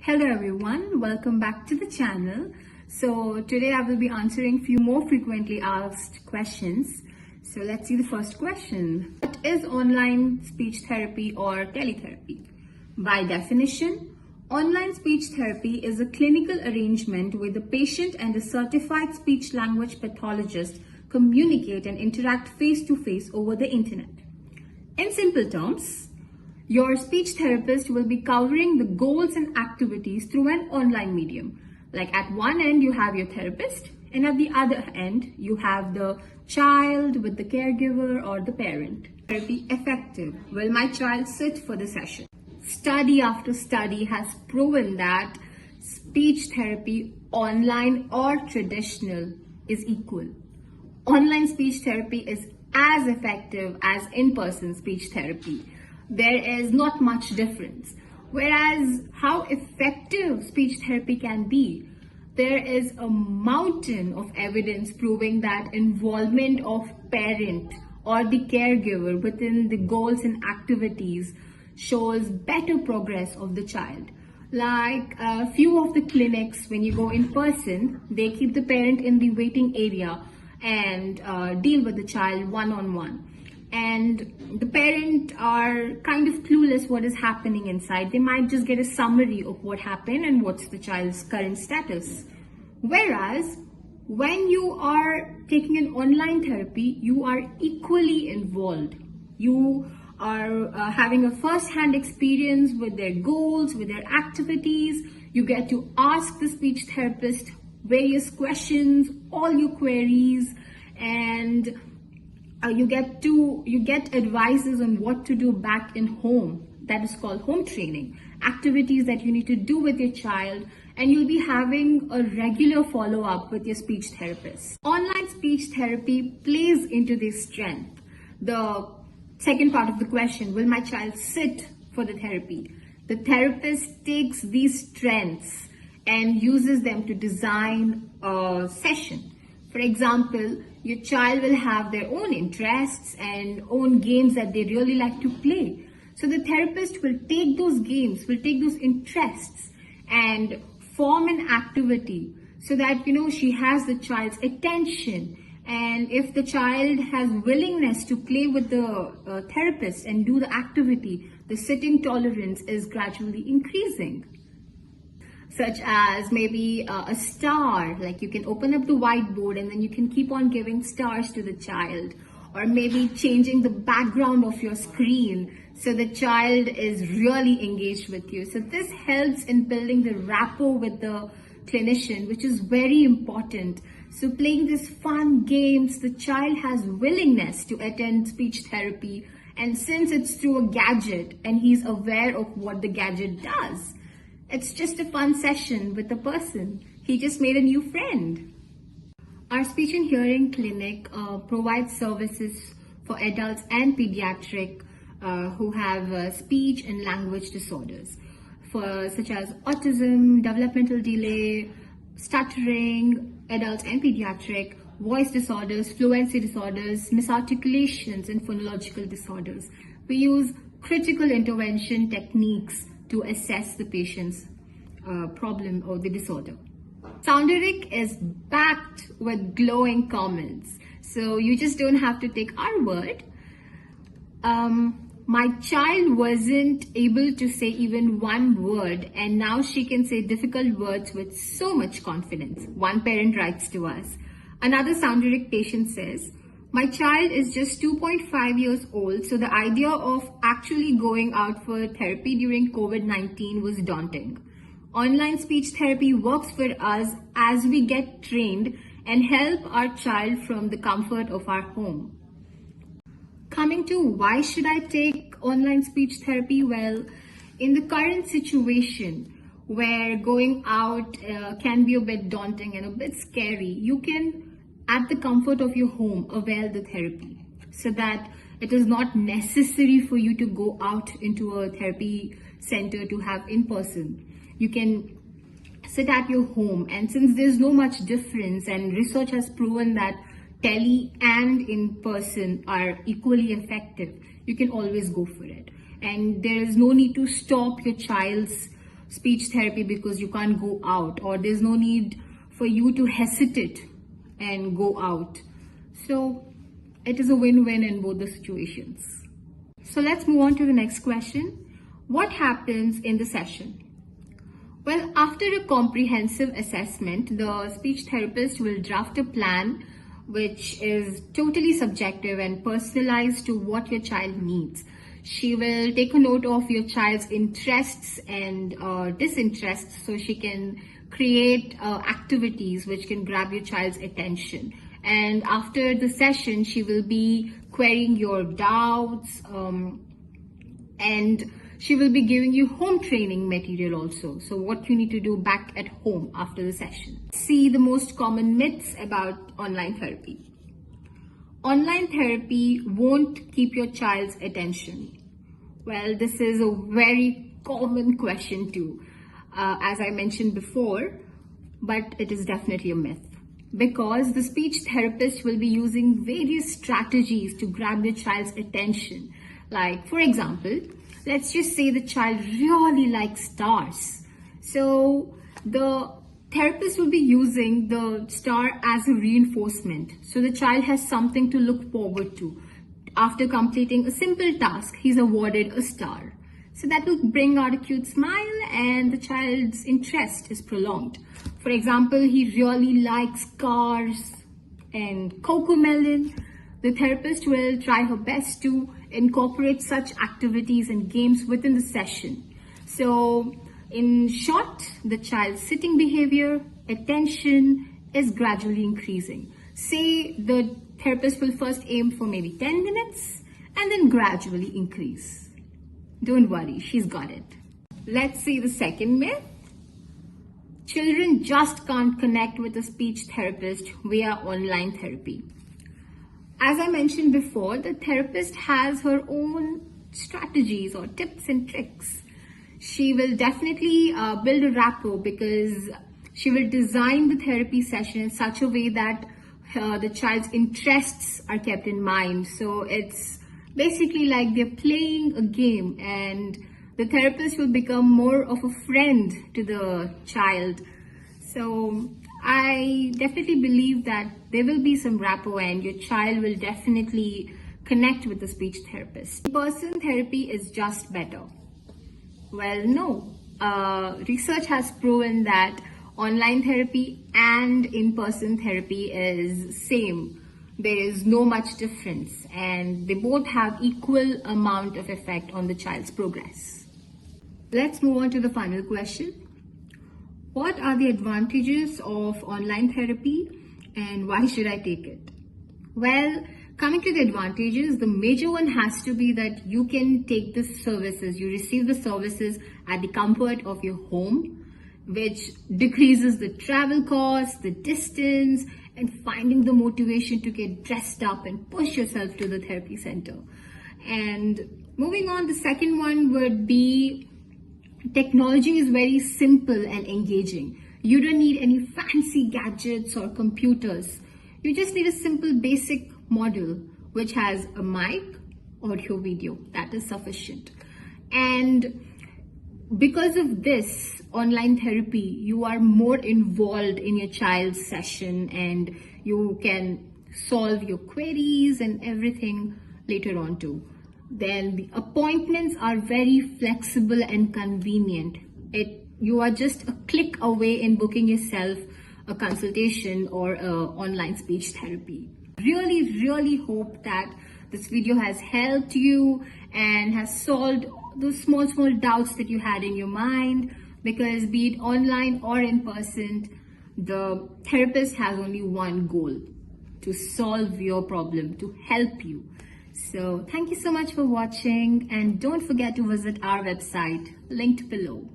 Hello everyone, welcome back to the channel. So today I will be answering few more frequently asked questions. So let's see the first question. What is online speech therapy or teletherapy? By definition, online speech therapy is a clinical arrangement where the patient and a certified speech language pathologist communicate and interact face to face over the internet. In simple terms, your speech therapist will be covering the goals and activities through an online medium. Like at one end, you have your therapist, and at the other end, you have the child with the caregiver or the parent. Therapy effective? Will my child sit for the session? Study after study has proven that speech therapy, online or traditional, is equal. Online speech therapy is as effective as in-person speech therapy. There is not much difference. Whereas how effective speech therapy can be, there is a mountain of evidence proving that involvement of parent or the caregiver within the goals and activities shows better progress of the child. Like a few of the clinics, when you go in person, they keep the parent in the waiting area and deal with the child one-on-one. And the parent are kind of clueless what is happening inside. They might just get a summary of what happened and what's the child's current status. Whereas when you are taking an online therapy, you are equally involved. You are having a first-hand experience with their goals, with their activities. You get to ask the speech therapist various questions, all your queries, and you get advices on what to do back in home. That is called home training. Activities that you need to do with your child, and you'll be having a regular follow-up with your speech therapist. Online speech therapy plays into this strength. The second part of the question, will my child sit for the therapy? The therapist takes these strengths and uses them to design a session. For example, your child will have their own interests and own games that they really like to play. So the therapist will take those games, will take those interests and form an activity so that, she has the child's attention. And if the child has willingness to play with the therapist and do the activity, the sitting tolerance is gradually increasing. Such as maybe a star, like you can open up the whiteboard and then you can keep on giving stars to the child, or maybe changing the background of your screen so the child is really engaged with you. So this helps in building the rapport with the clinician, which is very important. So playing these fun games, the child has willingness to attend speech therapy, and since it's through a gadget and he's aware of what the gadget does, it's just a fun session with a person. He just made a new friend. Our speech and hearing clinic provides services for adults and pediatric who have speech and language disorders, such as autism, developmental delay, stuttering, adults and pediatric, voice disorders, fluency disorders, misarticulations, and phonological disorders. We use critical intervention techniques to assess the patient's problem or the disorder. Sounderic is backed with glowing comments, so you just don't have to take our word. My child wasn't able to say even one word, and now she can say difficult words with so much confidence. One parent writes to us. Another Sounderic patient says, my child is just 2.5 years old, so the idea of actually going out for therapy during COVID-19 was daunting. Online speech therapy works for us as we get trained and help our child from the comfort of our home. Coming to why should I take online speech therapy? Well, in the current situation where going out can be a bit daunting and a bit scary, you can, at the comfort of your home, avail the therapy so that it is not necessary for you to go out into a therapy center to have in person. You can sit at your home, and since there's no much difference and research has proven that tele and in person are equally effective, you can always go for it. And there is no need to stop your child's speech therapy because you can't go out, or there's no need for you to hesitate and go out. So it is a win-win in both the situations. So let's move on to the next question. What happens in the session? Well, after a comprehensive assessment, the speech therapist will draft a plan which is totally subjective and personalized to what your child needs. She will take a note of your child's interests and disinterests, so she can create activities which can grab your child's attention. And after the session, she will be querying your doubts, and she will be giving you home training material also. So what you need to do back at home after the session. See the most common myths about online therapy. Online therapy won't keep your child's attention. Well, this is a very common question too, as I mentioned before, but it is definitely a myth. Because the speech therapist will be using various strategies to grab your child's attention. Like, for example, let's just say the child really likes stars. So the therapist will be using the star as a reinforcement. So the child has something to look forward to. After completing a simple task, he's awarded a star. So that will bring out a cute smile and the child's interest is prolonged. For example, he really likes cars and cocomelon. The therapist will try her best to incorporate such activities and games within the session. So in short, the child's sitting behavior, attention is gradually increasing. Say the therapist will first aim for maybe 10 minutes and then gradually increase. Don't worry, she's got it. Let's see the second myth. Children just can't connect with a speech therapist via online therapy. As I mentioned before, the therapist has her own strategies or tips and tricks. She will definitely build a rapport because she will design the therapy session in such a way that the child's interests are kept in mind. So it's basically like they're playing a game, and the therapist will become more of a friend to the child. So I definitely believe that there will be some rapport and your child will definitely connect with the speech therapist. In-person therapy is just better. Well, no. Research has proven that online therapy and in-person therapy is same. There is no much difference and they both have equal amount of effect on the child's progress. Let's move on to the final question. What are the advantages of online therapy and why should I take it? Well, coming to the advantages, the major one has to be that you can take the services, you receive the services at the comfort of your home, which decreases the travel costs, the distance, and finding the motivation to get dressed up and push yourself to the therapy center. And moving on, the second one would be technology is very simple and engaging. You don't need any fancy gadgets or computers. You just need a simple basic module which has a mic, audio, video. That is sufficient. And because of this online therapy, you are more involved in your child's session and you can solve your queries and everything later on too. Then the appointments are very flexible and convenient. You are just a click away in booking yourself a consultation or online speech therapy. Really hope that this video has helped you and has solved those small doubts that you had in your mind, because be it online or in person, the therapist has only one goal: to solve your problem, to help you. So thank you so much for watching, and don't forget to visit our website linked below.